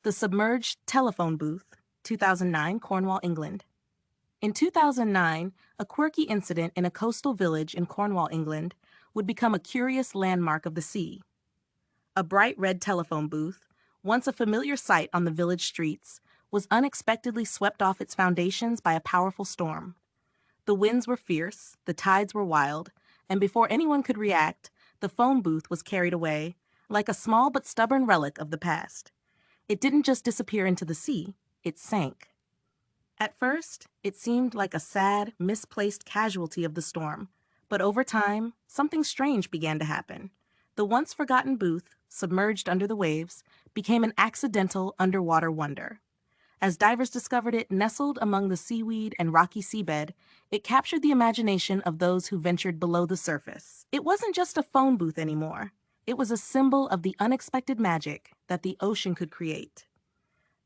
The Submerged Telephone Booth, 2009, Cornwall, England. In 2009, a quirky incident in a coastal village in Cornwall, England, would become a curious landmark of the sea. A bright red telephone booth, once a familiar sight on the village streets, was unexpectedly swept off its foundations by a powerful storm. The winds were fierce, the tides were wild, and before anyone could react, the phone booth was carried away, like a small but stubborn relic of the past. It didn't just disappear into the sea, it sank. At first, it seemed like a sad, misplaced casualty of the storm, but over time, something strange began to happen. The once forgotten booth, submerged under the waves, became an accidental underwater wonder. As divers discovered it nestled among the seaweed and rocky seabed, it captured the imagination of those who ventured below the surface. It wasn't just a phone booth anymore. It was a symbol of the unexpected magic that the ocean could create.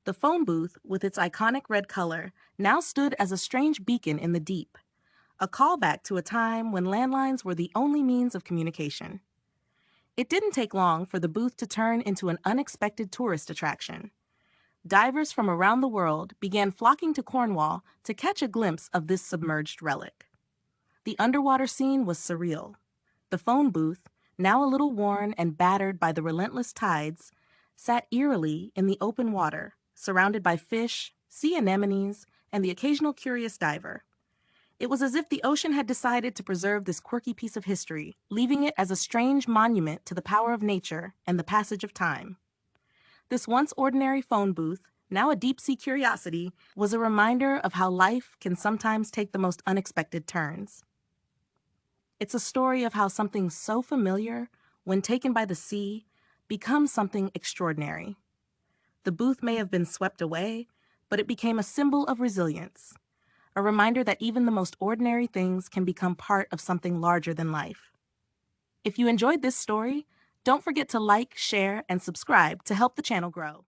The phone booth, with its iconic red color, now stood as a strange beacon in the deep, a callback to a time when landlines were the only means of communication. It didn't take long for the booth to turn into an unexpected tourist attraction. Divers from around the world began flocking to Cornwall to catch a glimpse of this submerged relic. The underwater scene was surreal. The phone booth, now a little worn and battered by the relentless tides, sat eerily in the open water, surrounded by fish, sea anemones, and the occasional curious diver. It was as if the ocean had decided to preserve this quirky piece of history, leaving it as a strange monument to the power of nature and the passage of time. This once ordinary phone booth, now a deep-sea curiosity, was a reminder of how life can sometimes take the most unexpected turns. It's a story of how something so familiar, when taken by the sea, becomes something extraordinary. The booth may have been swept away, but it became a symbol of resilience, a reminder that even the most ordinary things can become part of something larger than life. If you enjoyed this story, don't forget to like, share, and subscribe to help the channel grow.